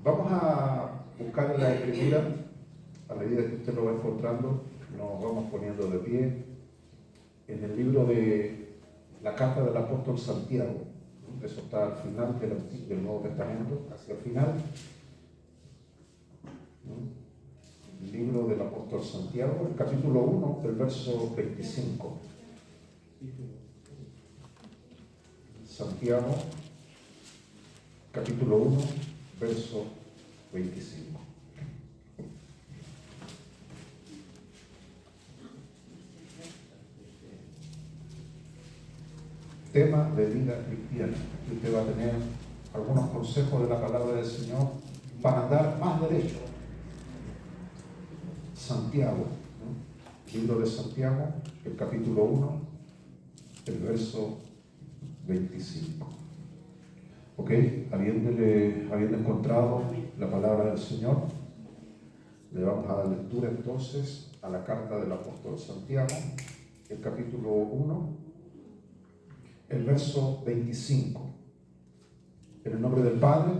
Vamos a buscar en la Escritura, a medida que usted lo va encontrando, nos vamos poniendo de pie en el libro de la carta del apóstol Santiago. Eso está al final del Nuevo Testamento, hacia el final. El libro del apóstol Santiago, el capítulo 1, el verso 25. Santiago, capítulo 1, verso 25. Tema de vida cristiana. Usted va a tener algunos consejos de la palabra del Señor para andar más derecho. Santiago, ¿no? Libro de Santiago, el capítulo 1, el verso 25. Ok, habiendo encontrado la palabra del Señor, le vamos a dar lectura entonces a la carta del apóstol Santiago, el capítulo 1, el verso 25. En el nombre del Padre,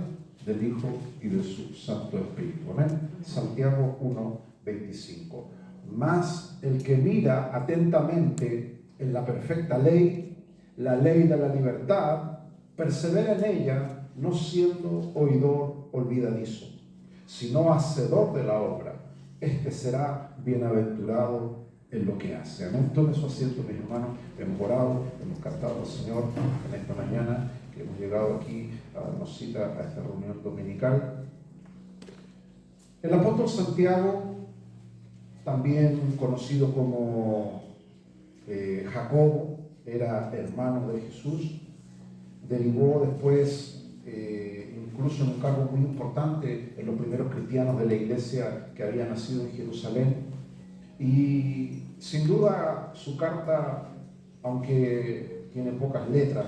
del Hijo y de su Santo Espíritu. Amén. Santiago 1, 25. Mas el que mira atentamente en la perfecta ley, la ley de la libertad, persevera en ella, no siendo oidor olvidadizo, sino hacedor de la obra. Este será bienaventurado en lo que hace. Amén. Tome su asiento, mis hermanos. Hemos orado, hemos cantado al Señor en esta mañana, que hemos llegado aquí a darnos cita a esta reunión dominical. El apóstol Santiago, también conocido como Jacobo, era hermano de Jesús. Derivó después, incluso en un cargo muy importante en los primeros cristianos de la iglesia que había nacido en Jerusalén. Y sin duda su carta, aunque tiene pocas letras,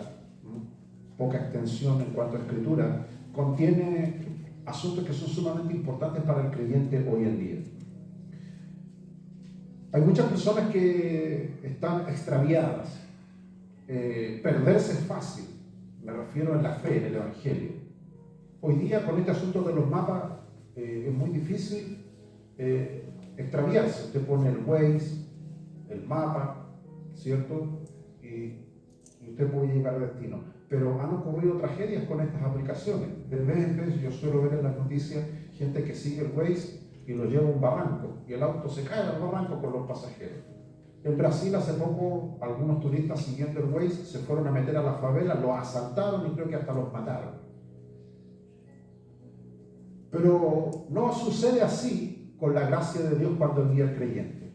poca extensión en cuanto a escritura, contiene asuntos que son sumamente importantes para el creyente hoy en día. Hay muchas personas que están extraviadas. Perderse es fácil. Me refiero en la fe, en el Evangelio. Hoy día con este asunto de los mapas es muy difícil extraviarse. Usted pone el Waze, el mapa, ¿cierto? Y usted puede llegar al destino. Pero han ocurrido tragedias con estas aplicaciones. De vez en vez yo suelo ver en las noticias gente que sigue el Waze y lo lleva a un barranco y el auto se cae al barranco con los pasajeros. En Brasil hace poco algunos turistas siguiendo el Waze se fueron a meter a la favela, los asaltaron y creo que hasta los mataron. Pero no sucede así con la gracia de Dios cuando guía al creyente.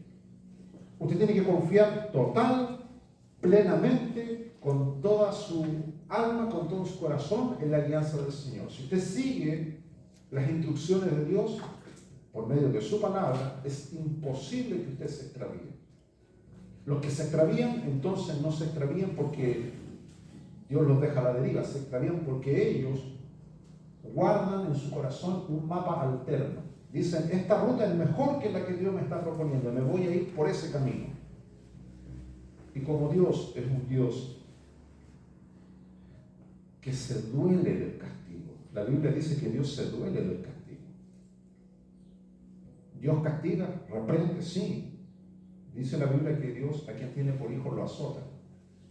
Usted tiene que confiar total, plenamente, con toda su alma, con todo su corazón en la guianza del Señor. Si usted sigue las instrucciones de Dios por medio de su palabra, es imposible que usted se extravíe. Los que se extravían, entonces no se extravían porque Dios los deja a la deriva, se extravían porque ellos guardan en su corazón un mapa alterno. Dicen, esta ruta es mejor que la que Dios me está proponiendo, me voy a ir por ese camino. Y como Dios es un Dios que se duele del castigo, la Biblia dice que Dios se duele del castigo. Dios castiga, reprende, sí. Dice la Biblia que Dios a quien tiene por hijo lo azota.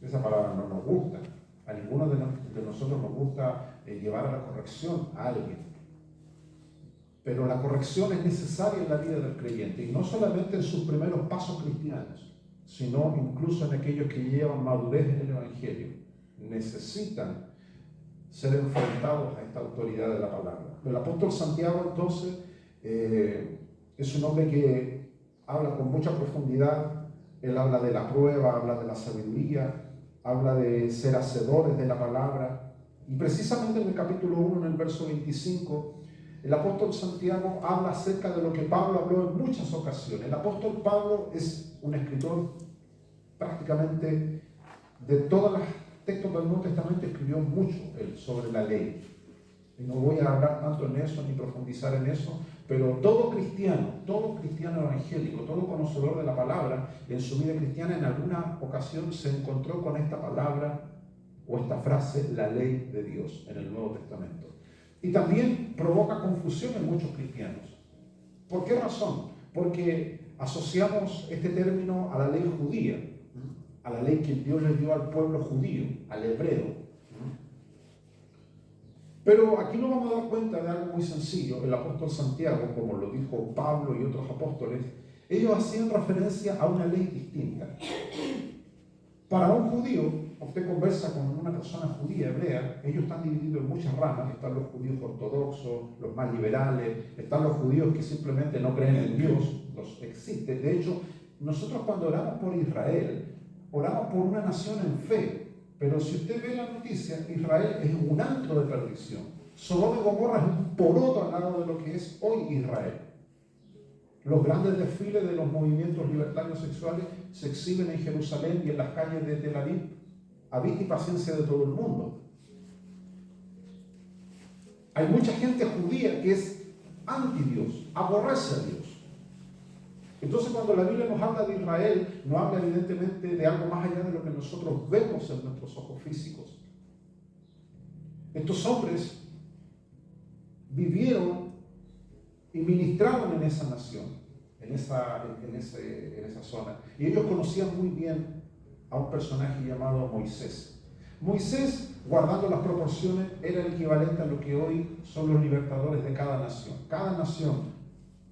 Esa palabra no nos gusta. A ninguno de nosotros nos gusta llevar a la corrección a alguien. Pero la corrección es necesaria en la vida del creyente. Y no solamente en sus primeros pasos cristianos, sino incluso en aquellos que llevan madurez en el Evangelio. Necesitan ser enfrentados a esta autoridad de la palabra. El apóstol Santiago, entonces, es un hombre que habla con mucha profundidad. Él habla de la prueba, habla de la sabiduría, habla de ser hacedores de la palabra. Y precisamente en el capítulo 1, en el verso 25, el apóstol Santiago habla acerca de lo que Pablo habló en muchas ocasiones. El apóstol Pablo es un escritor prácticamente de todos los textos del Nuevo Testamento, escribió mucho sobre la ley. Y no voy a hablar tanto en eso ni profundizar en eso, pero todo cristiano evangélico, todo conocedor de la palabra, en su vida cristiana en alguna ocasión se encontró con esta palabra o esta frase, la ley de Dios, en el Nuevo Testamento. Y también provoca confusión en muchos cristianos. ¿Por qué razón? Porque asociamos este término a la ley judía, a la ley que Dios le dio al pueblo judío, al hebreo. Pero aquí nos vamos a dar cuenta de algo muy sencillo. El apóstol Santiago, como lo dijo Pablo y otros apóstoles, ellos hacían referencia a una ley distinta. Para un judío, usted conversa con una persona judía, hebrea, ellos están divididos en muchas ramas. Están los judíos ortodoxos, los más liberales, están los judíos que simplemente no creen en Dios, los existen. De hecho, nosotros cuando oramos por Israel, oramos por una nación en fe. Pero si usted ve la noticia, Israel es un antro de perdición. Sodoma y Gomorra es un poroto al lado de lo que es hoy Israel. Los grandes desfiles de los movimientos libertarios sexuales se exhiben en Jerusalén y en las calles de Tel Aviv, a vista y paciencia de todo el mundo. Hay mucha gente judía que es anti-Dios, aborrece a Dios. Entonces, cuando la Biblia nos habla de Israel, nos habla evidentemente de algo más allá de lo que nosotros vemos en nuestros ojos físicos. Estos hombres vivieron y ministraron en esa nación, en esa zona. Y ellos conocían muy bien a un personaje llamado Moisés. Moisés, guardando las proporciones, era el equivalente a lo que hoy son los libertadores de cada nación. Cada nación,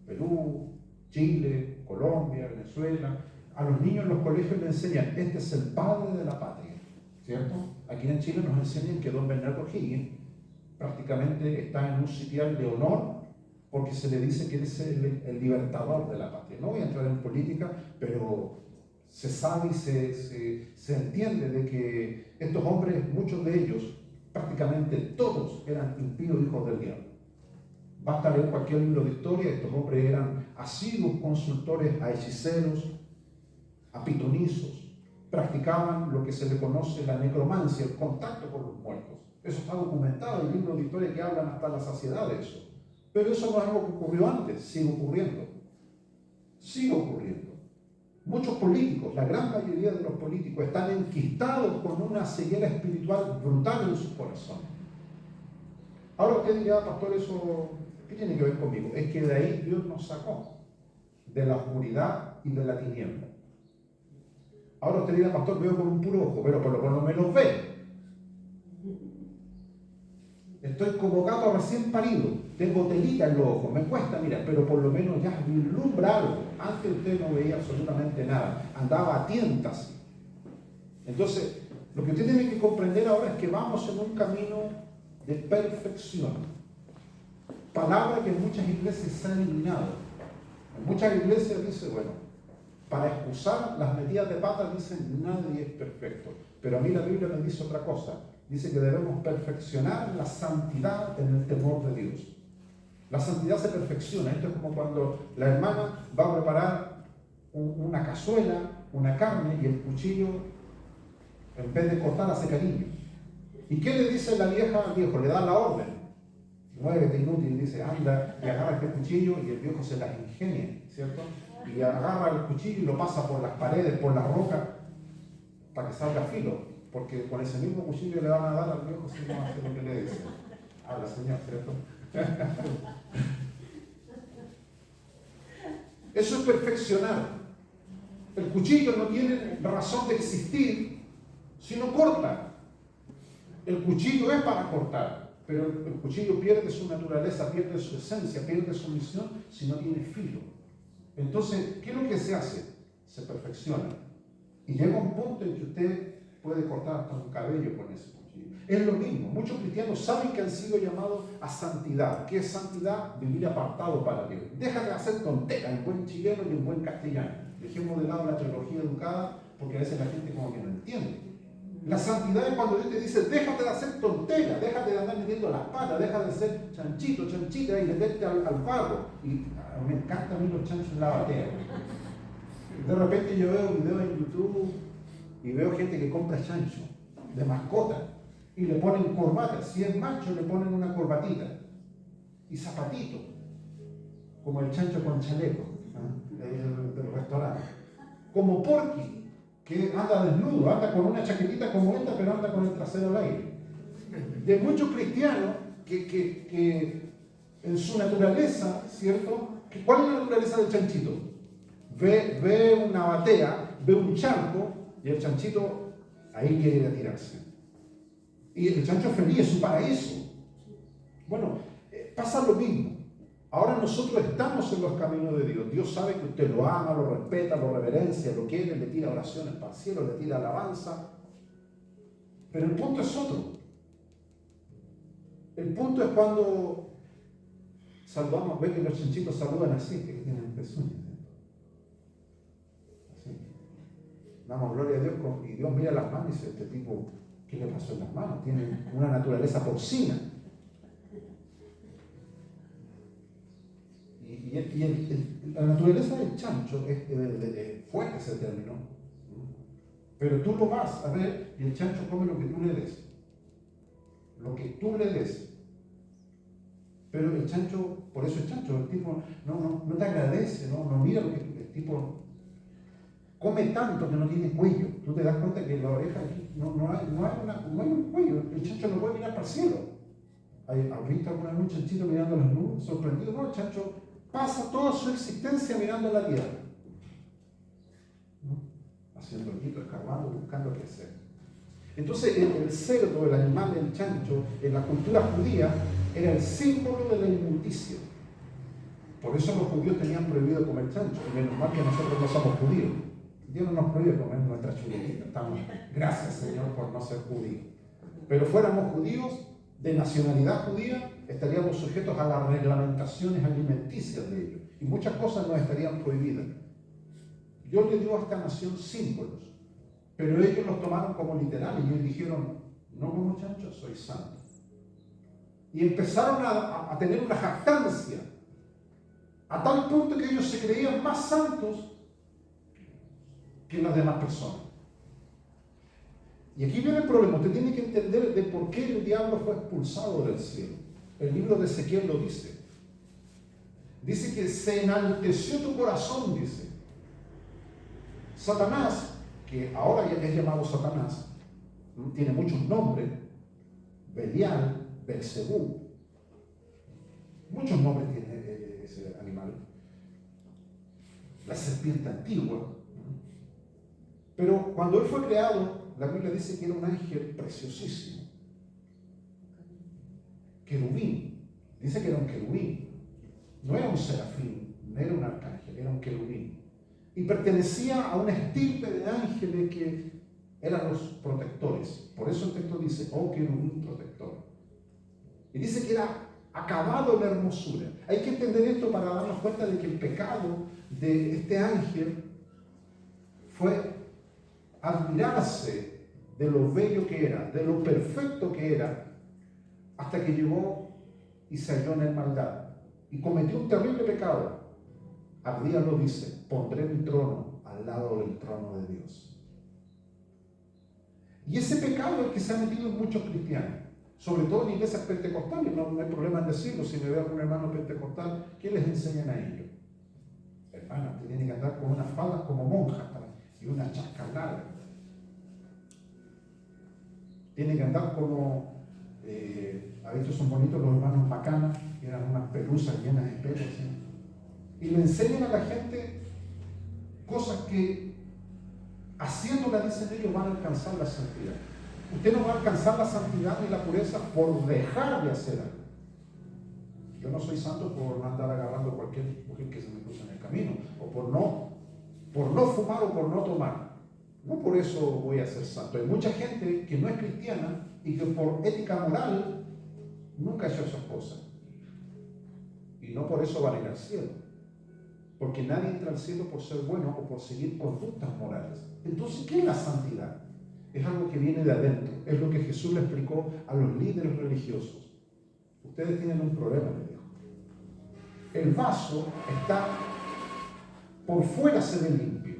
Perú, Chile, Colombia, Venezuela, a los niños en los colegios les enseñan, este es el padre de la patria, ¿cierto? Aquí en Chile nos enseñan que don Bernardo Higgins prácticamente está en un sitial de honor porque se le dice que es el libertador de la patria. No voy a entrar en política, pero se sabe y se entiende de que estos hombres, muchos de ellos, prácticamente todos eran impíos hijos del diablo. Basta leer cualquier libro de historia, estos hombres eran asiduos consultores a hechiceros, a pitonizos, practicaban lo que se le conoce la necromancia, el contacto con los muertos. Eso está documentado en libros de historia que hablan hasta la saciedad de eso. Pero eso no es algo que ocurrió antes, sigue ocurriendo. Sigue ocurriendo. Muchos políticos, la gran mayoría de los políticos, están enquistados con una ceguera espiritual brutal en sus corazones. Ahora usted dirá, pastor, eso, ¿qué tiene que ver conmigo? Es que de ahí Dios nos sacó, de la oscuridad y de la tiniebla. Ahora usted dirá, pastor, veo con un puro ojo, pero por lo menos ve. Estoy como gato recién parido, tengo telita en los ojos, me cuesta mirar, pero por lo menos ya vislumbra algo. Antes usted no veía absolutamente nada, andaba a tientas. Entonces, lo que usted tiene que comprender ahora es que vamos en un camino de perfección. Palabra que en muchas iglesias se ha eliminado. En muchas iglesias dice, bueno, para excusar las metidas de patas dicen nadie es perfecto. Pero a mí la Biblia me dice otra cosa. Dice que debemos perfeccionar la santidad en el temor de Dios. La santidad se perfecciona. Esto es como cuando la hermana va a preparar una cazuela, una carne, y el cuchillo, en vez de cortar, hace cariño. ¿Y qué le dice la vieja al viejo? Le da la orden. Muévete, inútil, dice, anda y agarra este cuchillo, y el viejo se las ingenia, ¿cierto? Y agarra el cuchillo y lo pasa por las paredes, por la roca, para que salga filo. Porque con ese mismo cuchillo le van a dar al viejo si no hace lo que le dice. Habla, señor, ¿cierto? Eso es perfeccionar. El cuchillo no tiene razón de existir si no corta. El cuchillo es para cortar, pero el cuchillo pierde su naturaleza, pierde su esencia, pierde su misión si no tiene filo. Entonces, ¿qué es lo que se hace? Se perfecciona. Y llega un punto en que usted puede cortar hasta un cabello con ese cuchillo. Es lo mismo. Muchos cristianos saben que han sido llamados a santidad. ¿Qué es santidad? Vivir apartado para Dios. Deja de hacer tonteras en buen chileno y en buen castellano. Dejemos de lado la teología educada porque a veces la gente como que no entiende. La santidad es cuando Dios te dice, déjate de hacer tonteras, déjate de andar metiendo las patas, deja de ser chanchito, chanchita y meterte al barro. Y me encantan a mí los chanchos en la batea. De repente yo veo videos en YouTube y veo gente que compra chancho de mascota y le ponen corbata. Si es macho, le ponen una corbatita y zapatito, como el chancho con chaleco del restaurante. Como Porky, que anda desnudo, anda con una chaquetita como esta, pero anda con el trasero al aire. De muchos cristianos que en su naturaleza, ¿cierto? ¿Cuál es la naturaleza del chanchito? Ve una batea, ve un charco y el chanchito ahí quiere ir a tirarse. Y el chancho feliz es su paraíso. Bueno, pasa lo mismo. Ahora nosotros estamos en los caminos de Dios. Dios sabe que usted lo ama, lo respeta, lo reverencia, lo quiere, le tira oraciones para el cielo, le tira alabanza. Pero el punto es otro. El punto es cuando saludamos, ve que los chanchitos saludan así, que tienen pezuñas. Así. Damos gloria a Dios y Dios mira las manos y dice, este tipo, ¿qué le pasó en las manos? Tiene una naturaleza porcina. Y la naturaleza del chancho es fuerte ese término, pero tú lo vas a ver y el chancho come lo que tú le des. Lo que tú le des. Pero el chancho, por eso el chancho, el tipo no te agradece, no mira lo que el tipo come tanto que no tiene cuello. Tú te das cuenta que la oreja aquí no hay un cuello. El chancho no puede mirar para el cielo. ¿Has visto alguna vez un chanchito mirando las nubes? Sorprendido, no, el chancho pasa toda su existencia mirando la tierra, ¿no? Haciendo hoyitos, escarbando, buscando qué hacer. Entonces el cerdo, el animal del chancho, en la cultura judía, era el símbolo de la inmundicia. Por eso los judíos tenían prohibido comer chancho. Y menos mal que nosotros no somos judíos. Dios no nos prohíbe comer nuestra chuletita. Gracias, Señor, por no ser judíos. Pero fuéramos judíos, de nacionalidad judía, estaríamos sujetos a las reglamentaciones alimenticias de ellos. Y muchas cosas nos estarían prohibidas. Dios le dio a esta nación símbolos, pero ellos los tomaron como literales y ellos dijeron, no como chancho, soy santo. Y empezaron a tener una jactancia, a tal punto que ellos se creían más santos que las demás personas. Y aquí viene el problema. Usted tiene que entender de por qué el diablo fue expulsado del cielo. El libro de Ezequiel lo dice. Dice que se enalteció tu corazón, dice. Satanás, que ahora ya es llamado Satanás, tiene muchos nombres. Belial, Belcebú. Muchos nombres tiene ese animal. La serpiente antigua. Pero cuando él fue creado, la Biblia dice que era un ángel preciosísimo. Querubín. Dice que era un querubín. No era un serafín, no era un arcángel, era un querubín. Y pertenecía a una estirpe de ángeles que eran los protectores. Por eso el texto dice, oh querubín protector. Y dice que era acabado en hermosura. Hay que entender esto para darnos cuenta de que el pecado de este ángel fue admirarse de lo bello que era, de lo perfecto que era, hasta que llegó y se halló en maldad y cometió un terrible pecado. Abdías lo dice, pondré mi trono al lado del trono de Dios. Y ese pecado es el que se ha metido en muchos cristianos, sobre todo en iglesias pentecostales. No hay problema en decirlo. Si me ve algún hermano pentecostal, ¿qué les enseñan a ellos? Hermanos, que tienen que andar con unas faldas como monjas y unas chascas largas. Tienen que andar como, a veces son bonitos los hermanos Macana, que eran unas pelusas llenas de pelos, ¿sí? Y le enseñan a la gente cosas que, haciéndolas, dicen ellos, van a alcanzar la santidad. Usted no va a alcanzar la santidad ni la pureza por dejar de hacer algo. Yo no soy santo por andar agarrando a cualquier mujer que se me cruza en el camino, o por no fumar o por no tomar. No por eso voy a ser santo. Hay mucha gente que no es cristiana y que por ética moral nunca ha hecho esas cosas. Y no por eso van a ir al cielo. Porque nadie entra al cielo por ser bueno o por seguir conductas morales. Entonces, ¿qué es la santidad? Es algo que viene de adentro. Es lo que Jesús le explicó a los líderes religiosos. Ustedes tienen un problema, le dijo. El vaso está por fuera, se ve limpio.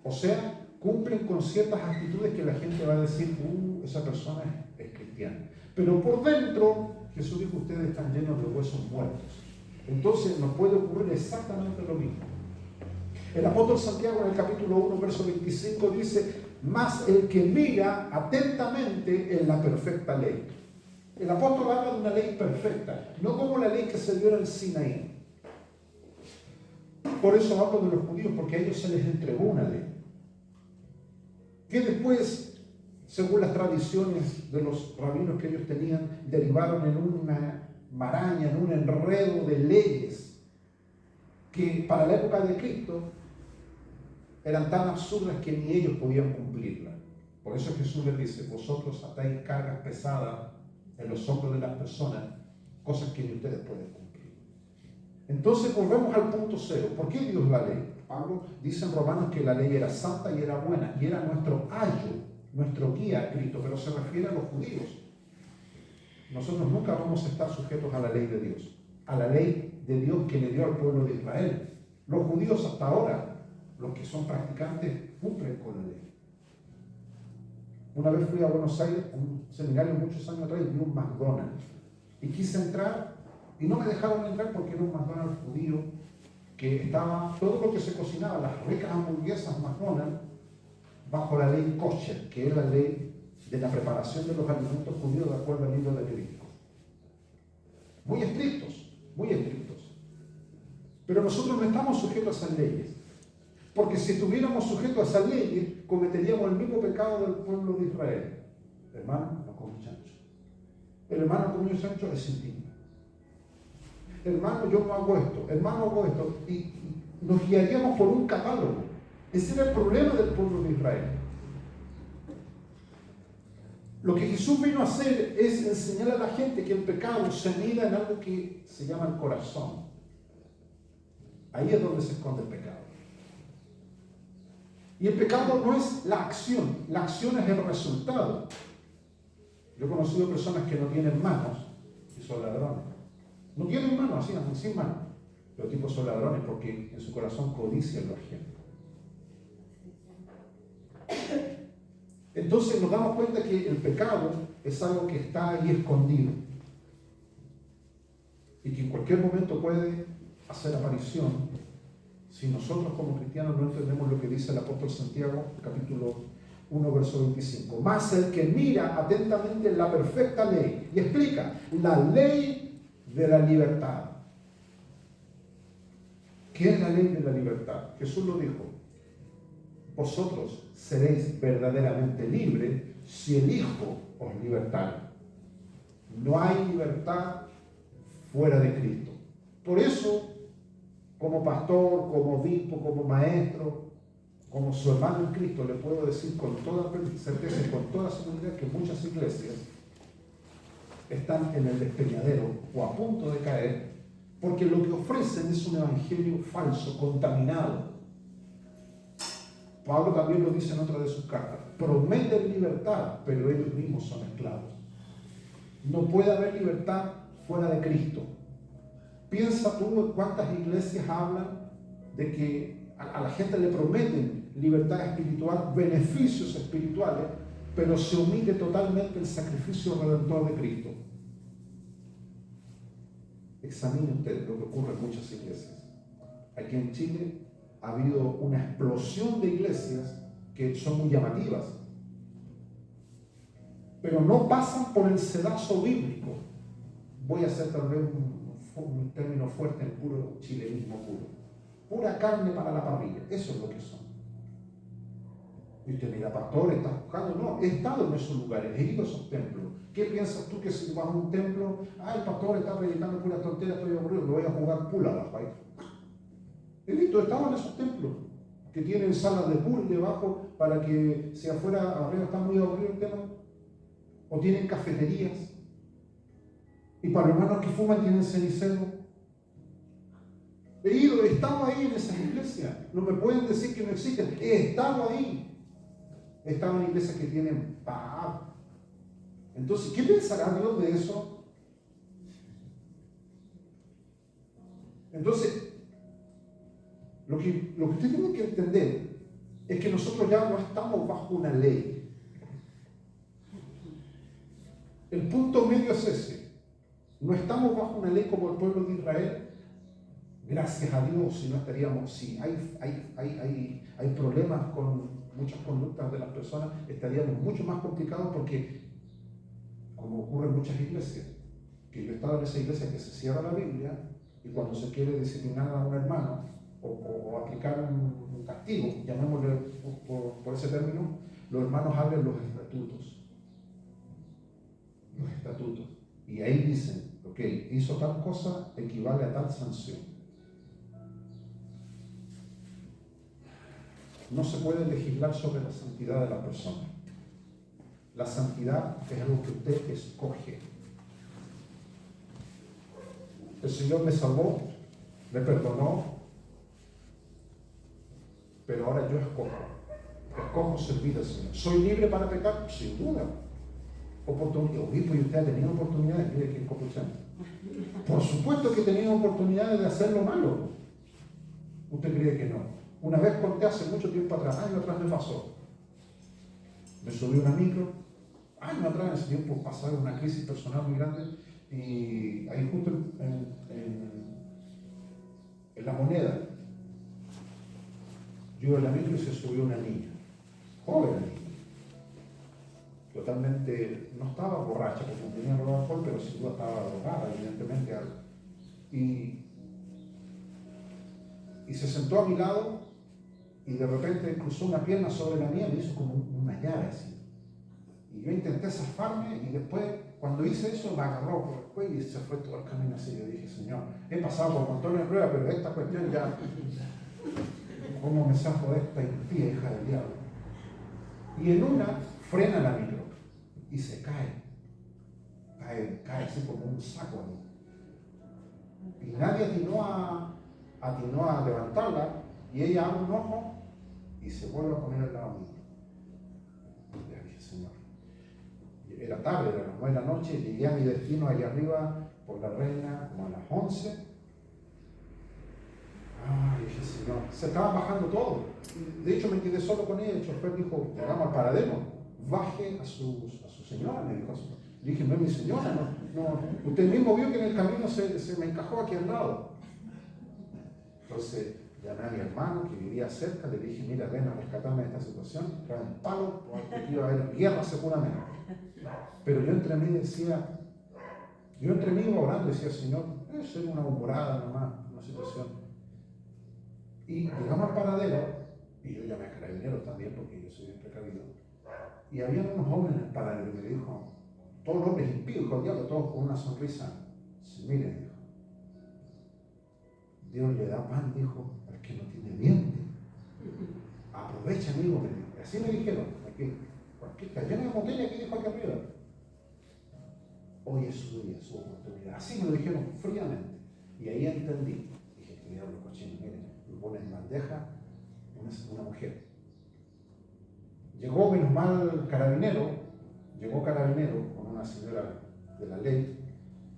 O sea, cumplen con ciertas actitudes que la gente va a decir, esa persona es cristiana. Pero por dentro, Jesús dijo, ustedes están llenos de huesos muertos. Entonces nos puede ocurrir exactamente lo mismo. El apóstol Santiago en el capítulo 1, verso 25 dice, mas el que mira atentamente en la perfecta ley. El apóstol habla de una ley perfecta, no como la ley que se dio en el Sinaí. Por eso hablo de los judíos, porque a ellos se les entregó una ley. Que después, según las tradiciones de los rabinos que ellos tenían, derivaron en una maraña, en un enredo de leyes que para la época de Cristo eran tan absurdas que ni ellos podían cumplirlas. Por eso Jesús les dice: vosotros atáis cargas pesadas en los hombros de las personas, cosas que ni ustedes pueden cumplir. Entonces volvemos al punto cero. ¿Por qué Dios la ley? Pablo dice en Romanos que la ley era santa y era buena, y era nuestro ayo, nuestro guía a Cristo, pero se refiere a los judíos. Nosotros nunca vamos a estar sujetos a la ley de Dios, a la ley de Dios que le dio al pueblo de Israel. Los judíos hasta ahora, los que son practicantes, cumplen con la ley. Una vez fui a Buenos Aires, a un seminario muchos años atrás, y vi un McDonald's. Y quise entrar, y no me dejaron entrar porque era un McDonald's judío, que estaba todo lo que se cocinaba, las ricas hamburguesas McDonald's, bajo la ley kosher, que es la ley de la preparación de los alimentos judíos de acuerdo al libro de Levítico. Muy estrictos, muy estrictos. Pero nosotros no estamos sujetos a esas leyes. Porque si estuviéramos sujetos a esas leyes, cometeríamos el mismo pecado del pueblo de Israel. Hermano, no come chancho. El hermano come chancho es indigno. Hermano, yo no hago esto. Hermano, hago esto. Y nos guiaríamos por un catálogo. Ese era el problema del pueblo de Israel. Lo que Jesús vino a hacer es enseñar a la gente que el pecado se mira en algo que se llama el corazón. Ahí es donde se esconde el pecado. Y el pecado no es la acción es el resultado. Yo he conocido personas que no tienen manos y son ladrones. No tienen manos, así, sin manos. Los tipos son ladrones porque en su corazón codician lo ajeno. Entonces nos damos cuenta que el pecado es algo que está ahí escondido y que en cualquier momento puede hacer aparición si nosotros como cristianos no entendemos lo que dice el apóstol Santiago, capítulo 1, verso 25. Mas el que mira atentamente la perfecta ley y explica la ley de la libertad. ¿Qué es la ley de la libertad? Jesús lo dijo: vosotros seréis verdaderamente libres si el Hijo os libertare. No hay libertad fuera de Cristo. Por eso, como pastor, como obispo, como maestro, como su hermano en Cristo, le puedo decir con toda certeza y con toda seguridad que muchas iglesias están en el despeñadero o a punto de caer, porque lo que ofrecen es un evangelio falso, contaminado. Pablo también lo dice en otra de sus cartas: prometen libertad, pero ellos mismos son esclavos. No puede haber libertad fuera de Cristo. Piensa tú cuántas iglesias hablan de que a la gente le prometen libertad espiritual, beneficios espirituales, pero se omite totalmente el sacrificio redentor de Cristo. Examine usted lo que ocurre en muchas iglesias. Aquí en Chile ha habido una explosión de iglesias que son muy llamativas, pero no pasan por el sedazo bíblico. Voy a hacer tal vez un término fuerte en puro chilenismo puro. Pura carne para la parrilla. Eso es lo que son. Y usted mira, pastor, ¿estás buscando? No, he estado en esos lugares, he ido a esos templos. ¿Qué piensas tú que si vas a un templo, el pastor está predicando pura tontera, estoy aburrido, me voy a jugar pula a la país? He visto, he estado en esos templos que tienen salas de pool debajo para que si afuera, arriba está muy aburrido el tema, o tienen cafeterías, y para los hermanos que fuman tienen cenicero. He ido, he estado ahí en esas iglesias, no me pueden decir que no existen, he estado ahí. He estado en iglesias que tienen paz. Entonces, ¿qué pensará Dios de eso? Entonces, lo que usted tiene que entender es que nosotros ya no estamos bajo una ley. El punto medio es ese. No estamos bajo una ley como el pueblo de Israel. Gracias a Dios, si no estaríamos, si hay problemas con muchas conductas de las personas, estaríamos mucho más complicados porque como ocurre en muchas iglesias, que yo he estado en esa iglesia que se cierra la Biblia y cuando se quiere disciplinar a un hermano o aplicar un castigo, llamémosle por ese término, los hermanos abren los estatutos. Los estatutos. Y ahí dicen, ok, hizo tal cosa, equivale a tal sanción. No se puede legislar sobre la santidad de la persona. La santidad es algo que usted escoge. El Señor me salvó, me perdonó, pero ahora yo escojo servir al Señor. ¿Soy libre para pecar? Sin duda. Oportunidad. Obispo, ¿y usted ha tenido oportunidades? Mire que corrupción. Por supuesto que he tenido oportunidades de hacer lo malo. ¿Usted cree que no? Una vez conté hace mucho tiempo atrás, años atrás me pasó. Me subí a una micro, años atrás, en ese tiempo pasaba una crisis personal muy grande, y ahí justo en La Moneda, yo iba a la micro y se subió una niña, joven niña. Totalmente, no estaba borracha porque tenía robado alcohol, pero sin duda estaba drogada, evidentemente. Y se sentó a mi lado y de repente cruzó una pierna sobre la mía y me hizo como una llave así. Y yo intenté zafarme y después, cuando hice eso, me agarró por el cuello y se fue todo el camino así. Yo dije, Señor, he pasado por montones de pruebas, pero esta cuestión ya, ¿cómo me zafo de esta impía hija del diablo? Y en una frena la micro y se cae así como un saco. Y nadie atinó a levantarla y ella abre un ojo y se vuelve a poner al lado mío. Ya dije, Señor. Era tarde, era las 9 de la noche, llegué a mi destino allá arriba por la Reina como a las 11. Dije, Señor, se estaban bajando todos. De hecho, me quedé solo con ella. El chofer dijo, llegamos al paradero, baje a su señora, me dijo. Le dije, no es mi señora, no. Usted mismo vio que en el camino se me encajó aquí al lado. Entonces, llamé a mi hermano que vivía cerca, le dije, mira, ven a rescatarme de esta situación, trae un palo, porque iba a haber guerra seguramente. Pero yo entre mí iba orando, decía, Señor, eso es una humorada nomás, una situación. Y llegamos al paradero, y yo llamé a carabineros también, porque yo soy bien precavido, y había unos hombres en el paradero, y me dijo, todos los hombres impíos, con diablo, todos con una sonrisa, miren, dijo, Dios le da pan, dijo, al que no tiene dientes. Aprovecha, amigo, me dijo. Así me dijeron, aquí está lleno de botella que dijo aquí arriba. Hoy es su día, su oportunidad. Así me lo dijeron fríamente. Y ahí entendí. Dije, que diablo cochino, miren, me pone en bandeja una mujer. Llegó, menos mal, carabinero con una señora de la ley,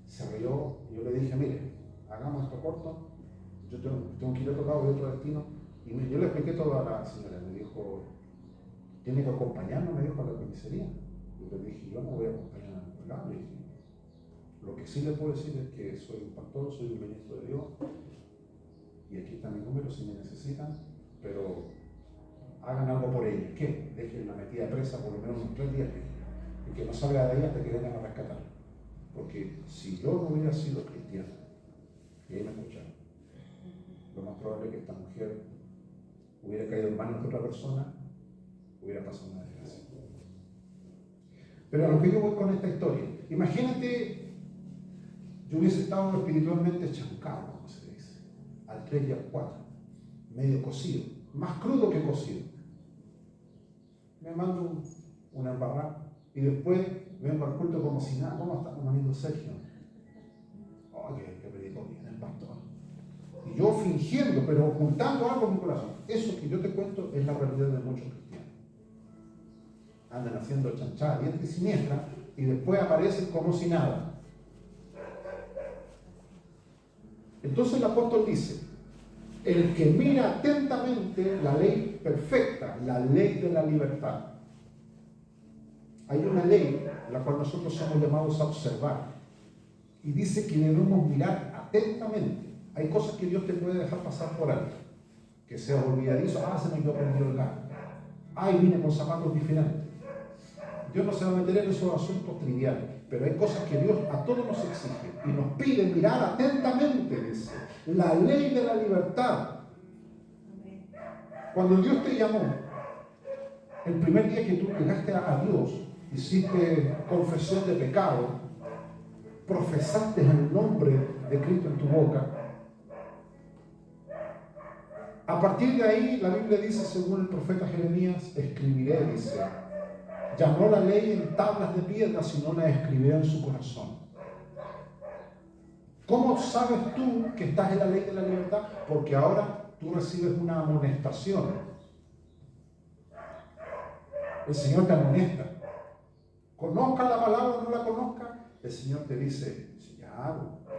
se rió, y yo le dije, mire, hagamos esto corto, yo tengo que ir a tocado de otro destino, y yo le expliqué todo a la señora, me dijo, tiene que acompañarnos, me dijo, a la comisaría. Yo le dije, yo no voy a acompañar a ningún lado. Lo que sí le puedo decir es que soy un pastor, soy un ministro de Dios, y aquí está mi número si me necesitan, pero hagan algo por ella. ¿Qué? Dejen la metida presa por lo menos unos 3 días, y que no salga de ahí hasta que vengan a rescatar. Porque si yo no hubiera sido cristiano, y ahí me escucharon, lo más probable es que esta mujer hubiera caído en manos de otra persona, hubiera pasado una desgracia. Pero a lo que yo voy con esta historia, imagínate, yo hubiese estado espiritualmente chancado, como se dice, al 3 y al 4, medio cocido, más crudo que cocido. Me mando una embarrada y después vengo al culto como si nada. ¿Cómo está mi amigo Sergio? Oye, que predicó bien el pastor. Y yo fingiendo, pero ocultando algo en mi corazón. Eso que yo te cuento es la realidad de muchos cristianos. Andan haciendo chanchada, diestra y siniestra, y después aparecen como si nada. Entonces el apóstol dice, el que mira atentamente la ley perfecta, la ley de la libertad. Hay una ley la cual nosotros somos llamados a observar. Y dice que debemos mirar atentamente. Hay cosas que Dios te puede dejar pasar por alto. Que sea olvidadizo. Se me quedó prendido el gas. Vine con zapatos diferentes. Dios no se va a meter en esos asuntos triviales. pero hay cosas que Dios a todos nos exige y nos pide mirar atentamente, dice, la ley de la libertad. Cuando Dios te llamó, el primer día que tú llegaste a Dios, hiciste confesión de pecado, profesaste el nombre de Cristo en tu boca. A partir de ahí, la Biblia dice, según el profeta Jeremías, escribiré, dice, ya no la ley en tablas de piedra, sino la escribiré en su corazón. ¿Cómo sabes tú que estás en la ley de la libertad? Porque ahora tú recibes una amonestación. El Señor te amonesta. Conozca la palabra o no la conozca, el Señor te dice, ya,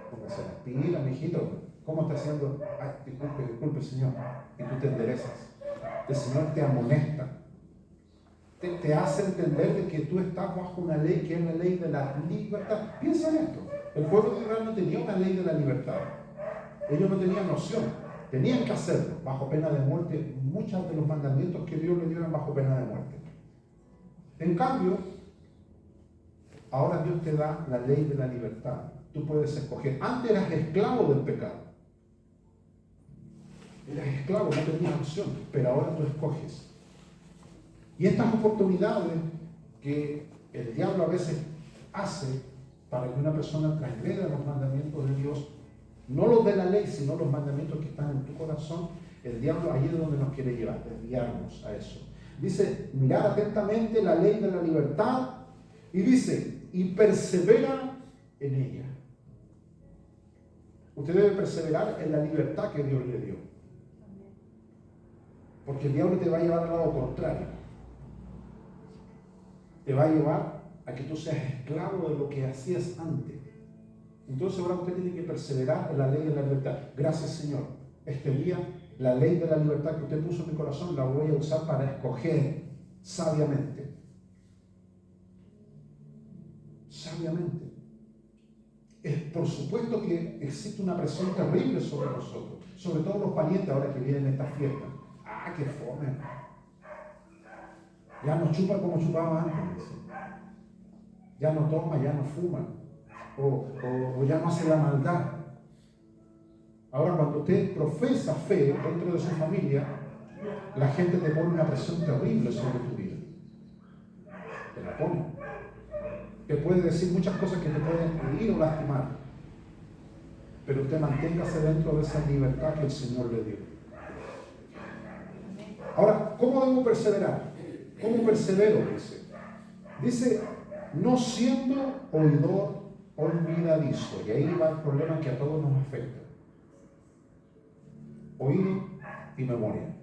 póngase las pilas, mijito. ¿Cómo está haciendo? Ay, disculpe, Señor. Y tú te enderezas. El Señor te amonesta. Te hace entender de que tú estás bajo una ley que es la ley de la libertad. Piensa en esto. El pueblo de Israel no tenía una ley de la libertad. Ellos no tenían noción. Tenían que hacerlo bajo pena de muerte. Muchos de los mandamientos que Dios le dio eran bajo pena de muerte. En cambio, ahora Dios te da la ley de la libertad. Tú puedes escoger. Antes eras esclavo del pecado. Eras esclavo, no tenías opción. Pero ahora tú escoges. Y estas oportunidades que el diablo a veces hace para que una persona transgreda los mandamientos de Dios, no los de la ley, sino los mandamientos que están en tu corazón, el diablo ahí es donde nos quiere llevar, desviarnos a eso. Dice, mirar atentamente la ley de la libertad, y dice, y persevera en ella. Usted debe perseverar en la libertad que Dios le dio. Porque el diablo te va a llevar al lado contrario. Te va a llevar a que tú seas esclavo de lo que hacías antes. Entonces ahora usted tiene que perseverar en la ley de la libertad. Gracias, Señor. Este día, la ley de la libertad que usted puso en mi corazón, la voy a usar para escoger sabiamente. Sabiamente. Por supuesto que existe una presión terrible sobre nosotros, sobre todo los parientes ahora que vienen estas fiestas. ¡Ah, qué fome! Ya no chupa como chupaba antes. Ya no toma, ya no fuma. O ya no hace la maldad. Ahora cuando usted profesa fe dentro de su familia, la gente te pone una presión terrible sobre tu vida. Te la pone. Te puede decir muchas cosas que te pueden herir o lastimar. Pero usted manténgase dentro de esa libertad que el Señor le dio. Ahora, ¿cómo debo perseverar? ¿Cómo persevero? Dice, no siendo oidor olvidadizo. Y ahí va el problema que a todos nos afecta. Oído y memoria.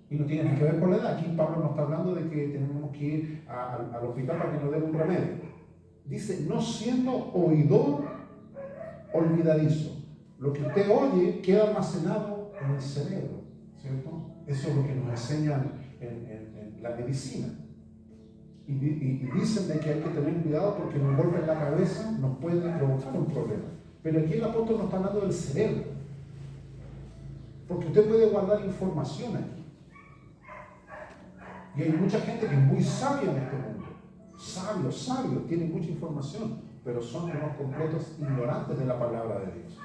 Y no tiene nada que ver con la edad. Aquí Pablo nos está hablando de que tenemos que ir al hospital para que nos den un remedio. Dice, no siendo oidor olvidadizo. Lo que usted oye queda almacenado en el cerebro, ¿cierto? Eso es lo que nos enseñan en la medicina. Y dicen de que hay que tener cuidado porque un golpe en la cabeza nos puede provocar un problema. Pero aquí el apóstol nos está hablando del cerebro. Porque usted puede guardar información aquí. Y hay mucha gente que es muy sabia en este mundo. Sabios, tienen mucha información, pero son unos completos ignorantes de la palabra de Dios.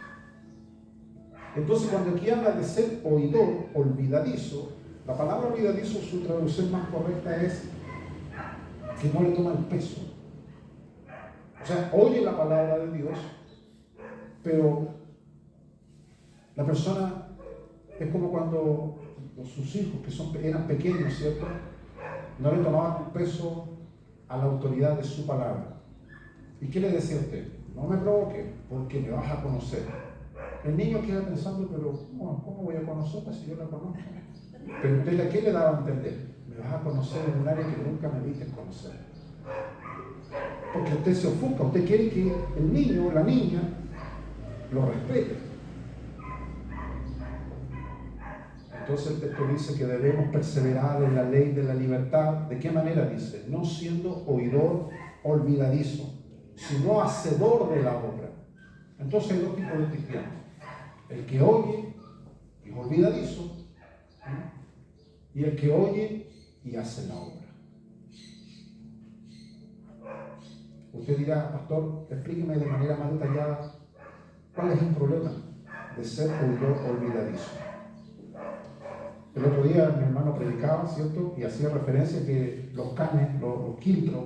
Entonces, cuando aquí habla de ser oidor, olvidadizo, la palabra olvidadizo, su traducción más correcta es que no le toma el peso. O sea, oye la palabra de Dios, pero la persona es como cuando sus hijos, que eran pequeños, ¿cierto? No le tomaban el peso a la autoridad de su palabra. ¿Y qué le decía a usted? No me provoque, porque me vas a conocer. El niño queda pensando, pero ¿cómo voy a conocerla si yo la conozco? Pero usted, ¿a qué le daba a entender? Me vas a conocer en un área que nunca me viste conocer. Porque usted se ofusca, usted quiere que el niño o la niña lo respete. Entonces el texto dice que debemos perseverar en la ley de la libertad. ¿De qué manera dice? No siendo oidor olvidadizo, sino hacedor de la obra. Entonces hay dos tipos de cristianos. El que oye y es olvidadizo, ¿no? Y el que oye y hace la obra. Usted dirá, pastor, explíqueme de manera más detallada cuál es el problema de ser oidor olvidadizo. El otro día mi hermano predicaba, ¿cierto? Y hacía referencia que los canes, los quiltros,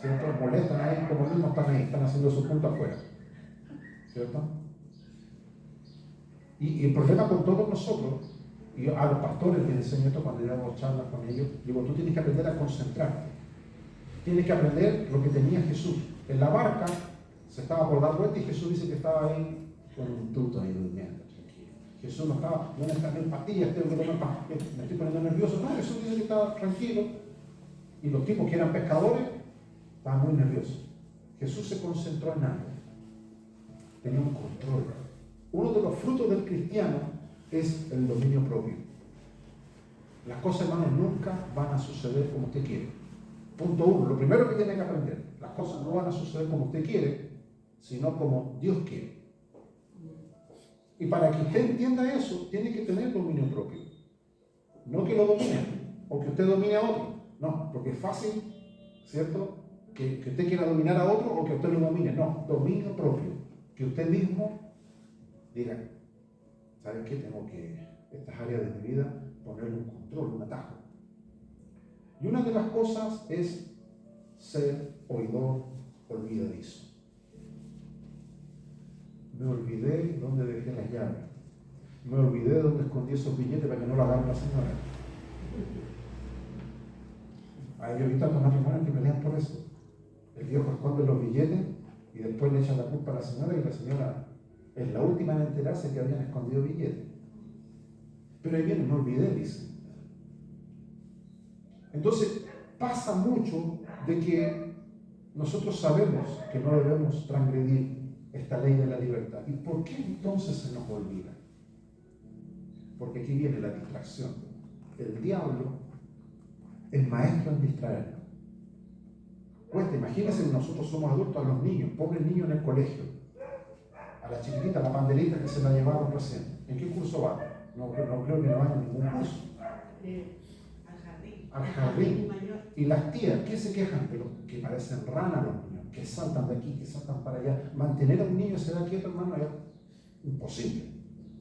¿cierto? Molestan ahí, como mismos están ahí, están haciendo su punto afuera, ¿cierto? Y el problema con todos nosotros, y a los pastores les enseño esto cuando yo hago charlas con ellos, digo, tú tienes que aprender a concentrarte. Tienes que aprender lo que tenía Jesús. En la barca se estaba por dar vuelta y Jesús dice que estaba ahí con un tuto ahí durmiendo. Jesús no estaba, no están en pastillas, tengo que tomar pastillas, me estoy poniendo nervioso. No, Jesús dice que estaba tranquilo. Y los tipos que eran pescadores estaban muy nerviosos. Jesús se concentró en algo. Tenía un control. Uno de los frutos del cristiano es el dominio propio. Las cosas, hermanos, nunca van a suceder como usted quiere. Punto uno, lo primero que tiene que aprender, las cosas no van a suceder como usted quiere, sino como Dios quiere. Y para que usted entienda eso, tiene que tener dominio propio. No que lo domine, o que usted domine a otro. No, porque es fácil, ¿cierto? Que usted quiera dominar a otro o que usted lo domine. No, dominio propio. Que usted mismo diga, ¿sabe qué? Tengo que, estas áreas de mi vida, ponerle un control, un atajo. Y una de las cosas es ser oidor olvidadizo. Me olvidé dónde dejé las llaves. Me olvidé dónde escondí esos billetes para que no lo agarre la señora. Yo he visto a los matrimonios que pelean por eso. El viejo esconde los billetes y después le echa la culpa a la señora y la señora es la última en enterarse que habían escondido billetes. Pero ahí viene, me olvidé, dice. Entonces, pasa mucho de que nosotros sabemos que no debemos transgredir esta ley de la libertad. ¿Y por qué entonces se nos olvida? Porque aquí viene la distracción. El diablo es maestro en distraernos. Cuesta, imagínense que nosotros somos adultos, a los niños, pobres niños en el colegio, a la chiquitita, la panderita que se la llevaron recién. ¿En qué curso va? No creo que no haya ningún curso. Al jardín. Y las tías, ¿qué se quejan? Pero que parecen ranas los niños, que saltan de aquí, que saltan para allá. Mantener a un niño se da quieto, hermano, es imposible.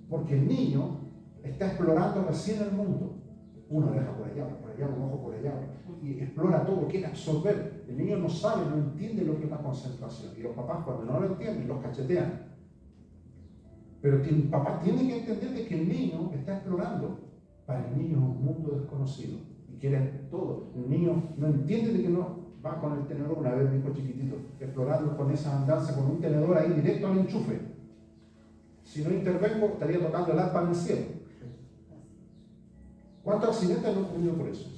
Porque el niño está explorando recién el mundo. Uno deja por allá, un ojo por allá, y explora todo, quiere absorber. El niño no sabe, no entiende lo que es la concentración. Y los papás, cuando no lo entienden, los cachetean. Pero el papá tiene que entender de que el niño está explorando. Para el niño es un mundo desconocido y quiere todo. El niño no entiende de que no va con el tenedor. Una vez mi hijo chiquitito, explorando con esa andanza, con un tenedor ahí directo al enchufe. Si no intervengo, estaría tocando el arpa en el cielo. ¿Cuántos accidentes han ocurrido por eso?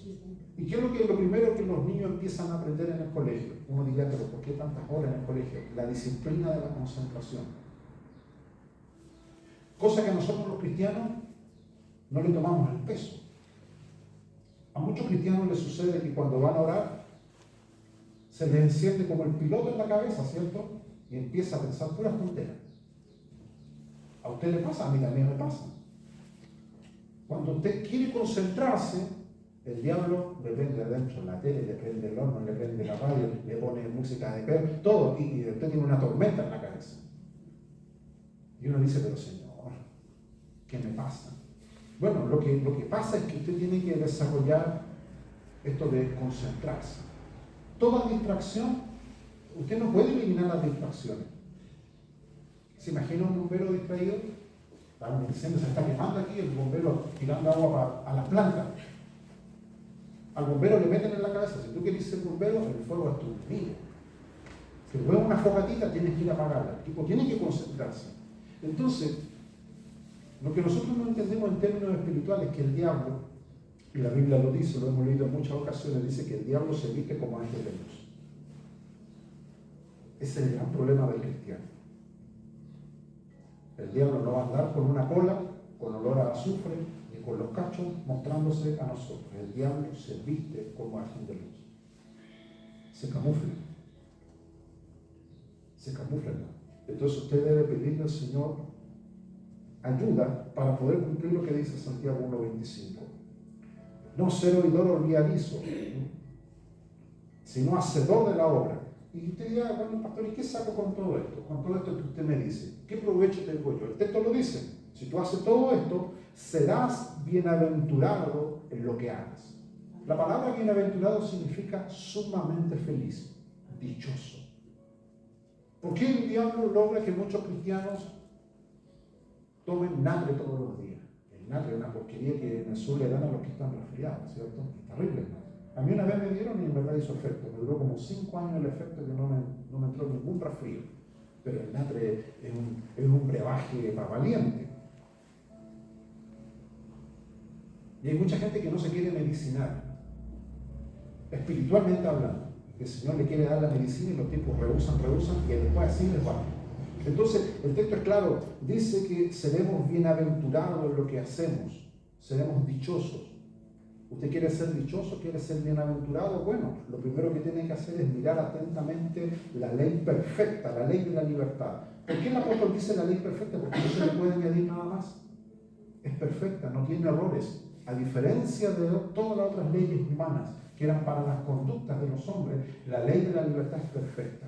¿Y qué es lo primero que los niños empiezan a aprender en el colegio? Uno diría, pero ¿por qué tantas horas en el colegio? La disciplina de la concentración. Cosa que a nosotros los cristianos no le tomamos el peso. A muchos cristianos les sucede que cuando van a orar, se les enciende como el piloto en la cabeza, ¿cierto? Y empieza a pensar puras tonteras. ¿A usted le pasa? A mí también me pasa. Cuando usted quiere concentrarse, el diablo le prende adentro la tele, le prende el horno, le prende la radio, le pone música de perro, todo, y usted tiene una tormenta en la cabeza. Y uno dice, pero Señor, ¿qué me pasa? Bueno, lo que pasa es que usted tiene que desarrollar esto de concentrarse. Toda distracción, usted no puede eliminar las distracciones. ¿Se imagina un bombero distraído? El incendio se está quemando aquí, el bombero tirando agua a las plantas. Al bombero le meten en la cabeza, si tú quieres ser bombero, el fuego es tu enemigo. Si luego una fogatita, tienes que ir a apagarla. El tipo tiene que concentrarse. Entonces, lo que nosotros no entendemos en términos espirituales es que el diablo, y la Biblia lo dice, lo hemos leído en muchas ocasiones, dice que el diablo se viste como ángel de luz. Ese es el gran problema del cristiano. El diablo no va a andar con una cola, con olor a azufre, ni con los cachos mostrándose a nosotros. El diablo se viste como ángel de luz. Se camufla. Se camufla. Entonces usted debe pedirle al Señor ayuda para poder cumplir lo que dice Santiago 1:25. No ser oidor olvidadizo, sino hacedor de la obra. Y usted dirá, bueno, pastor, ¿y qué saco con todo esto? Con todo esto que usted me dice. ¿Qué provecho tengo yo? El texto lo dice. Si tú haces todo esto, serás bienaventurado en lo que hagas. La palabra bienaventurado significa sumamente feliz, dichoso. ¿Por qué el diablo logra que muchos cristianos tomen natre todos los días? El natre es una porquería que en el sur le dan a los que están resfriados, ¿cierto? Es terrible el natre. A mí una vez me dieron y en verdad hizo efecto. Me duró como 5 años el efecto que no me entró ningún resfrío. Pero el natre es un brebaje para valiente. Y hay mucha gente que no se quiere medicinar, espiritualmente hablando. El Señor le quiere dar la medicina y los tipos rehusan y después así les va. Entonces, el texto es claro, dice que seremos bienaventurados en lo que hacemos, seremos dichosos. ¿Usted quiere ser dichoso? ¿Quiere ser bienaventurado? Bueno, lo primero que tiene que hacer es mirar atentamente la ley perfecta, la ley de la libertad. ¿Por qué el apóstol dice la ley perfecta? Porque no se le puede añadir nada más. Es perfecta, no tiene errores. A diferencia de todas las otras leyes humanas que eran para las conductas de los hombres, la ley de la libertad es perfecta.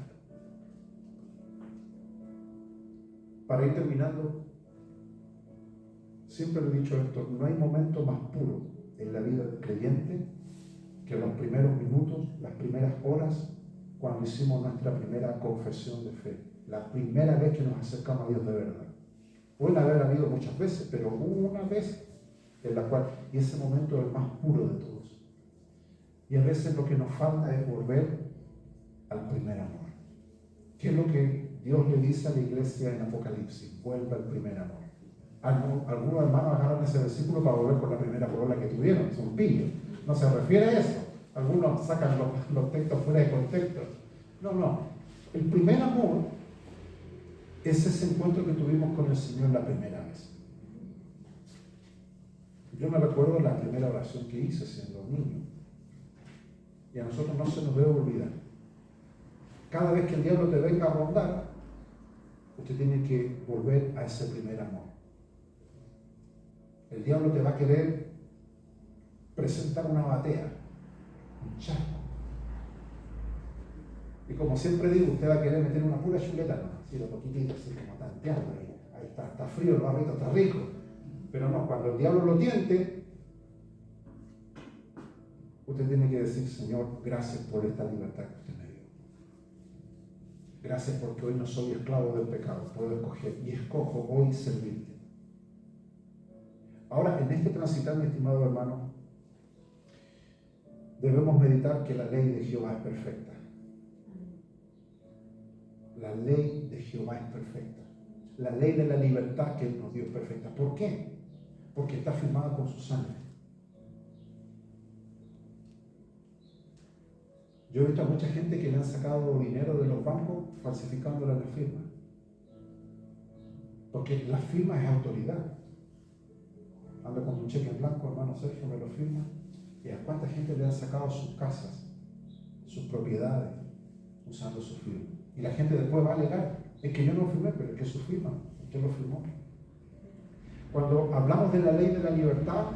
Para ir terminando, siempre lo he dicho esto, no hay momento más puro en la vida del creyente que los primeros minutos, las primeras horas, cuando hicimos nuestra primera confesión de fe, la primera vez que nos acercamos a Dios de verdad. Pueden haber habido muchas veces, pero hubo una vez en la cual, y ese momento es el más puro de todos. Y a veces lo que nos falta es volver al primer amor. ¿Qué es lo que Dios le dice a la iglesia en Apocalipsis? Vuelva al primer amor. Algunos hermanos agarran ese versículo para volver con la primera polola que tuvieron, son pillos. No se refiere a eso. Algunos sacan los textos fuera de contexto. No. El primer amor es ese encuentro que tuvimos con el Señor la primera vez. Yo me recuerdo la primera oración que hice siendo niño. Y a nosotros no se nos debe olvidar. Cada vez que el diablo te venga a rondar, usted tiene que volver a ese primer amor. El diablo te va a querer presentar una batea, un charco. Y como siempre digo, usted va a querer meter una pura chuleta, ¿no? Así lo poquitito, así como tanteando. Ahí está frío, el barrito está rico. Pero no, cuando el diablo lo tiente, usted tiene que decir, Señor, gracias por esta libertad que usted me dio. Gracias porque hoy no soy esclavo del pecado, puedo escoger y escojo hoy servirte. Ahora, en este transitar, mi estimado hermano, debemos meditar que la ley de Jehová es perfecta. La ley de Jehová es perfecta. La ley de la libertad que Él nos dio es perfecta. ¿Por qué? Porque está firmada con su sangre. Yo he visto a mucha gente que le han sacado dinero de los bancos falsificándole la firma. Porque la firma es autoridad. Anda con un cheque en blanco, hermano Sergio, me lo firma. ¿Y a cuánta gente le han sacado sus casas, sus propiedades, usando su firma? Y la gente después va a alegar, es que yo no firmé, pero es que su firma, usted lo firmó. Cuando hablamos de la ley de la libertad,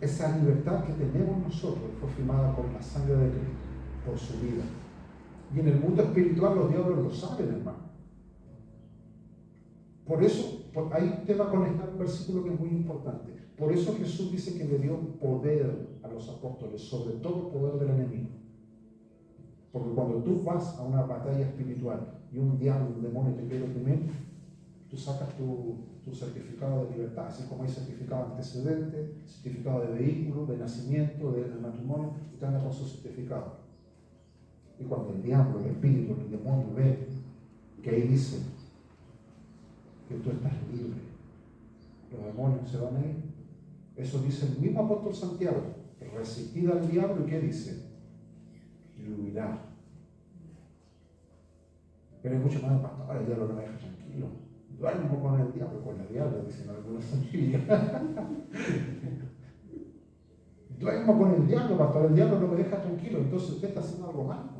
esa libertad que tenemos nosotros fue firmada con la sangre de Cristo, por su vida. Y en el mundo espiritual los diablos lo saben, hermano. Por eso, hay un tema conectado, un versículo que es muy importante. Por eso Jesús dice que le dio poder a los apóstoles, sobre todo poder del enemigo. Porque cuando tú vas a una batalla espiritual y un diablo, un demonio te quiere oprimir, tú sacas tu certificado de libertad, así como hay certificado de antecedente, certificado de vehículo, de nacimiento, de matrimonio, usted anda con su certificado. Y cuando el diablo, el espíritu, el demonio ve que ahí dice que tú estás libre, los demonios se van a ir. Eso dice el mismo apóstol Santiago, resistid al diablo, ¿y qué dice? Y huirá. Pero hay mucho más, pastor, el diablo no me deja tranquilo. Duermo con el diablo, con la diabla, dicen algunas familias. Duermo con el diablo, pastor, el diablo no me deja tranquilo. Entonces usted está haciendo algo malo.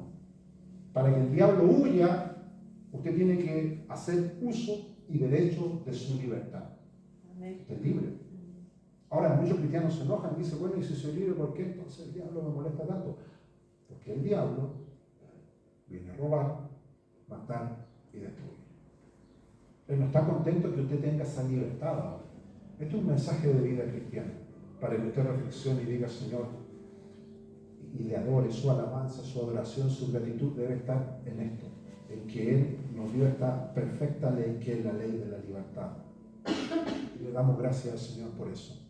Para que el diablo huya, usted tiene que hacer uso y derecho de su libertad. Usted es libre. Ahora muchos cristianos se enojan y dicen, bueno, y si soy libre, ¿por qué entonces el diablo me molesta tanto? Porque el diablo Viene a robar, matar y destruir. Él no está contento que usted tenga esa libertad ahora. Esto es un mensaje de vida cristiana, para que usted reflexione y diga, Señor, y le adore. Su alabanza, su adoración, su gratitud debe estar en esto, en que Él nos dio esta perfecta ley, que es la ley de la libertad. Y le damos gracias al Señor por eso.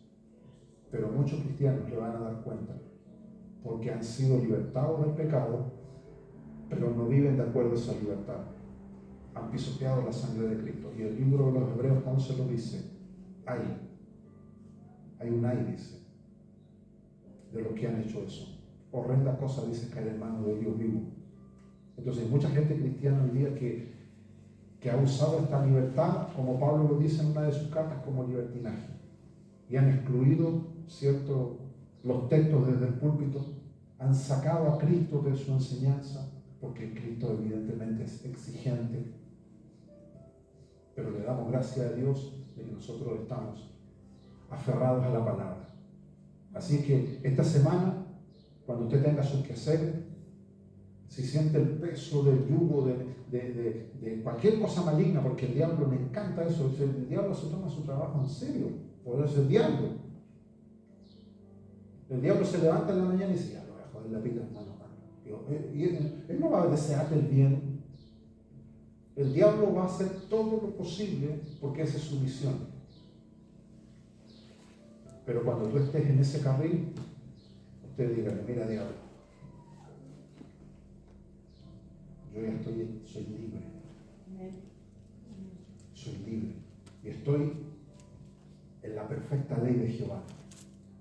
Pero muchos cristianos le van a dar cuenta, porque han sido libertados del pecado, pero no viven de acuerdo a esa libertad. Han pisoteado la sangre de Cristo. Y el libro de los Hebreos 11 lo dice. Hay un ay, dice, de los que han hecho eso. Horrenda cosa, dice, caer en manos de Dios vivo. Entonces hay mucha gente cristiana hoy día que ha usado esta libertad, como Pablo lo dice en una de sus cartas, como libertinaje. Y han excluido, ¿cierto?, los textos desde el púlpito, han sacado a Cristo de su enseñanza, porque Cristo evidentemente es exigente. Pero le damos gracias a Dios de que nosotros estamos aferrados a la palabra. Así que esta semana, cuando usted tenga sus quehaceres, si siente el peso del yugo de cualquier cosa maligna, porque el diablo le encanta eso, el diablo se toma su trabajo en serio, por eso es el diablo. El diablo se levanta en la mañana y dice, ya lo voy a joder la vida, hermano. Y él no va a desearte el bien. El diablo va a hacer todo lo posible porque esa es su misión. Pero cuando tú estés en ese carril, usted diga, mira diablo, yo ya soy libre. Soy libre. Y estoy en la perfecta ley de Jehová.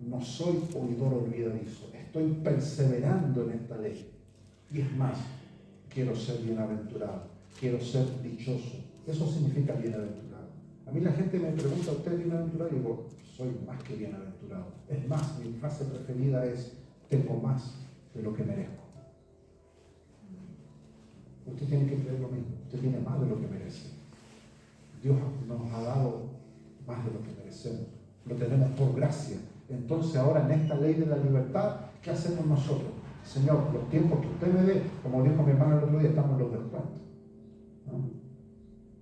No soy oidor olvidadizo. Estoy perseverando en esta ley. Y es más, quiero ser bienaventurado. Quiero ser dichoso. Eso significa bienaventurado. A mí la gente me pregunta, ¿usted es bienaventurado? Y digo, soy más que bienaventurado. Es más, mi frase preferida es, tengo más de lo que merezco. Usted tiene que creer lo mismo. Usted tiene más de lo que merece. Dios nos ha dado más de lo que merecemos. Lo tenemos por gracia. Entonces ahora en esta ley de la libertad, ¿qué hacemos nosotros? Señor, los tiempos que usted me dé, como dijo mi hermano el otro día, estamos en los descuentos. ¿No?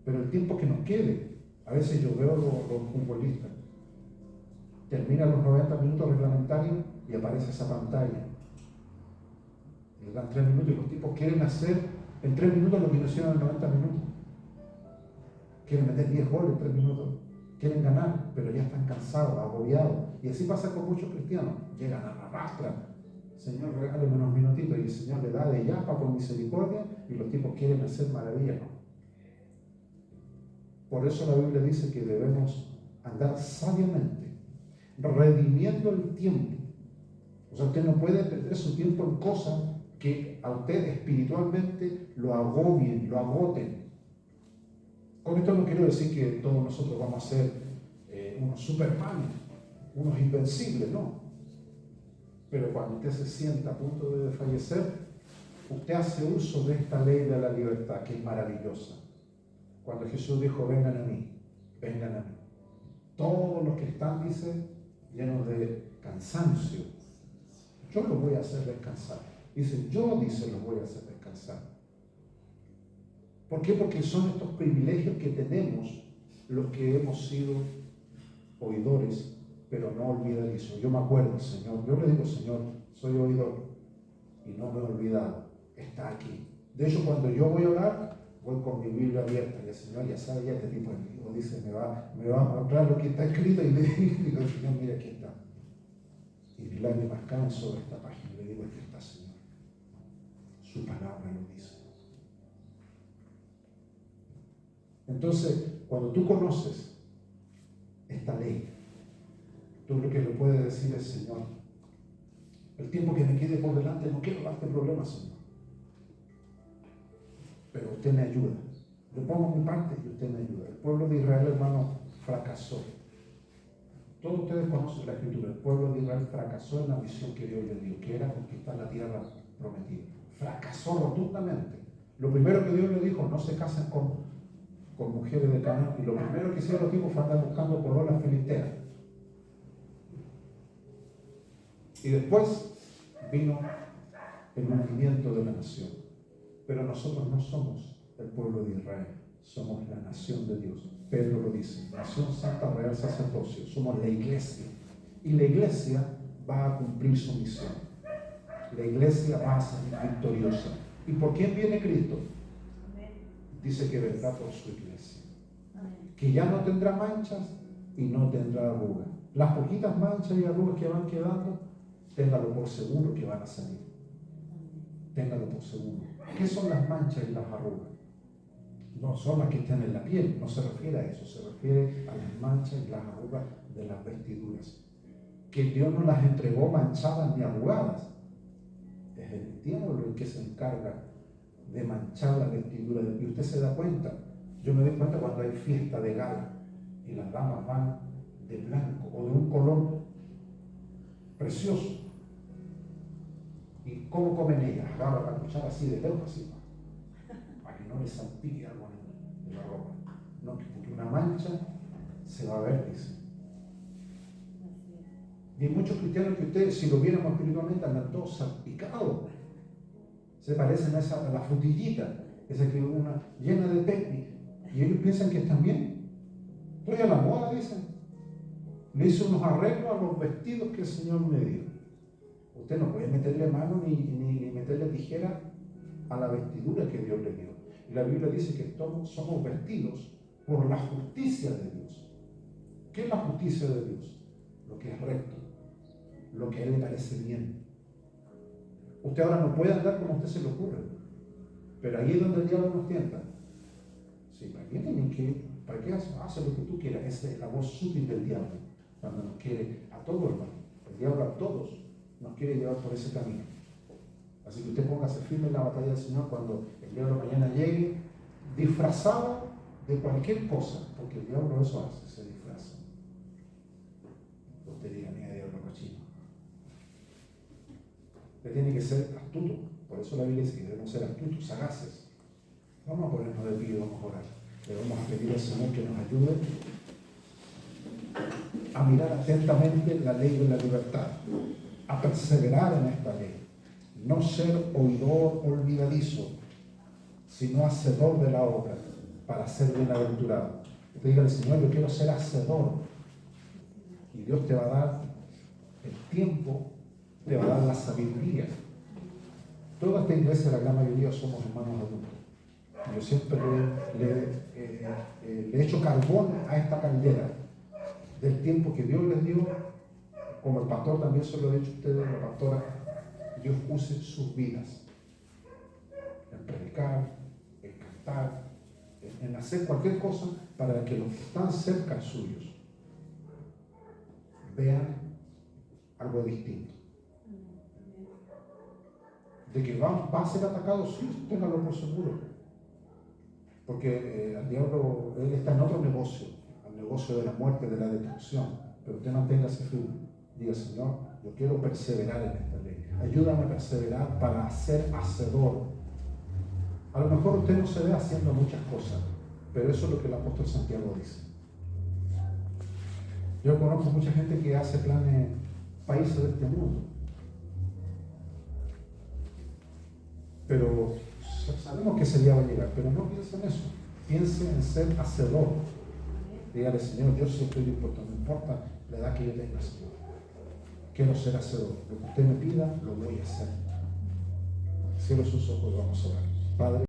Pero el tiempo que nos quede, a veces yo veo los futbolistas, terminan los 90 minutos reglamentarios y aparece esa pantalla. Les dan 3 minutos y los tipos quieren hacer en 3 minutos lo que no hicieron en 90 minutos. Quieren meter 10 goles en 3 minutos. Quieren ganar, pero ya están cansados, agobiados. Y así pasa con muchos cristianos. Llegan a la rastra. Señor, regálame unos minutitos. Y el Señor le da de yapa por misericordia y los tipos quieren hacer maravillas. Por eso la Biblia dice que debemos andar sabiamente, redimiendo el tiempo. O sea, usted no puede perder su tiempo en cosas que a usted espiritualmente lo agobien, lo agoten. Con esto no quiero decir que todos nosotros vamos a ser unos supermanes, unos invencibles, no. Pero cuando usted se sienta a punto de fallecer, usted hace uso de esta ley de la libertad, que es maravillosa. Cuando Jesús dijo, vengan a mí, vengan a mí. Todos los que están, dice, llenos de cansancio, yo los voy a hacer descansar. Dice, yo, dice, los voy a hacer descansar. ¿Por qué? Porque son estos privilegios que tenemos los que hemos sido oidores, pero no olvidadizos. Yo me acuerdo, Señor, yo le digo, Señor, soy oidor y no me he olvidado, está aquí. De hecho, cuando yo voy a orar, voy con mi Biblia abierta y el Señor ya sabe, ya este tipo de amigo dice, me va a mostrar lo que está escrito y le digo, Señor, mira, aquí está. Y mis lágrimas caen sobre esta página y le digo, aquí está, Señor. Su palabra lo dice. Entonces, cuando tú conoces esta ley, tú lo que le puedes decir es, Señor, el tiempo que me quede por delante no quiero darte problemas, Señor. Pero usted me ayuda. Yo pongo mi parte y usted me ayuda. El pueblo de Israel, hermano, fracasó. Todos ustedes conocen la Escritura. El pueblo de Israel fracasó en la misión que Dios le dio, que era conquistar la tierra prometida. Fracasó rotundamente. Lo primero que Dios le dijo, no se casen con mujeres de Canaán. Y lo primero que hicieron los tipos fue andar buscando pololas filisteas. Y después vino el hundimiento de la nación. Pero nosotros no somos el pueblo de Israel, somos la nación de Dios. Pedro lo dice, nación santa, real sacerdocio, somos la iglesia. Y la iglesia va a cumplir su misión. La iglesia va a salir victoriosa. ¿Y por quién viene Cristo? Dice que vendrá por su iglesia. Que ya no tendrá manchas y no tendrá arrugas. Las poquitas manchas y arrugas que van quedando, téngalo por seguro que van a salir. Téngalo por seguro. ¿Qué son las manchas y las arrugas? No son las que están en la piel, no se refiere a eso, se refiere a las manchas y las arrugas de las vestiduras. Que Dios no las entregó manchadas ni arrugadas. Es el diablo el que se encarga de manchar la vestidura. Y usted se da cuenta, yo me doy cuenta cuando hay fiesta de gala y las damas van de blanco o de un color precioso. ¿Y cómo comen ellas? Agarran la cuchara así de lejos, así, para que no les salpique algo en la ropa. No, porque una mancha se va a ver, dice. Y hay muchos cristianos que ustedes, si lo vieran espiritualmente, andan todos salpicados. Se parecen a la frutillita, esa que una llena de pecni. Y ellos piensan que están bien. Estoy a la moda, dicen. Le hice unos arreglos a los vestidos que el Señor me dio. Usted no puede meterle mano ni meterle tijera a la vestidura que Dios le dio. Y la Biblia dice que todos somos vestidos por la justicia de Dios. ¿Qué es la justicia de Dios? Lo que es recto, lo que a Él le parece bien. Usted ahora no puede andar como a usted se le ocurre, pero ahí es donde el diablo nos tienta. Sí, ¿para qué tienen que? ¿Para qué hace lo que tú quieras? Esa es la voz sutil del diablo, cuando nos quiere a todos, hermano. El diablo a todos nos quiere llevar por ese camino. Así que usted póngase firme en la batalla del Señor cuando el diablo mañana llegue disfrazado de cualquier cosa, porque el diablo eso hace, se disfraza. Usted diga, mira, diablo cochino. Usted tiene que ser astuto, por eso la Biblia dice que debemos ser astutos, sagaces. Vamos a ponernos de pie y vamos a orar. Le vamos a pedir al Señor que nos ayude a mirar atentamente la ley de la libertad, a perseverar en esta ley, no ser oidor olvidadizo, sino hacedor de la obra, para ser bienaventurado. Usted diga al Señor, yo quiero ser hacedor, y Dios te va a dar el tiempo, te va a dar la sabiduría. Toda esta iglesia, la gran mayoría, somos hermanos adultos. Yo siempre le he hecho carbón a esta caldera del tiempo que Dios les dio, como el pastor también se lo ha dicho a ustedes, la pastora, Dios use sus vidas en predicar, en cantar, en hacer cualquier cosa para que los que están cerca suyos vean algo distinto. De que va a ser atacado, sí, téngalo por seguro. Porque el diablo, él está en otro negocio, el negocio de la muerte, de la destrucción. Pero usted manténgase firme. Diga, Señor, yo quiero perseverar en esta ley. Ayúdame a perseverar para ser hacedor. A lo mejor usted no se ve haciendo muchas cosas, pero eso es lo que el apóstol Santiago dice. Yo conozco mucha gente que hace planes, países de este mundo. Pero sabemos que ese día va a llegar, pero no piense en eso. Piense en ser hacedor. Dígale, Señor, yo sí estoy dispuesto, no importa la edad que yo tenga, Señor. Quiero ser hacedor. Lo que usted me pida, lo voy a hacer. Cierre sus ojos y vamos a orar. Padre.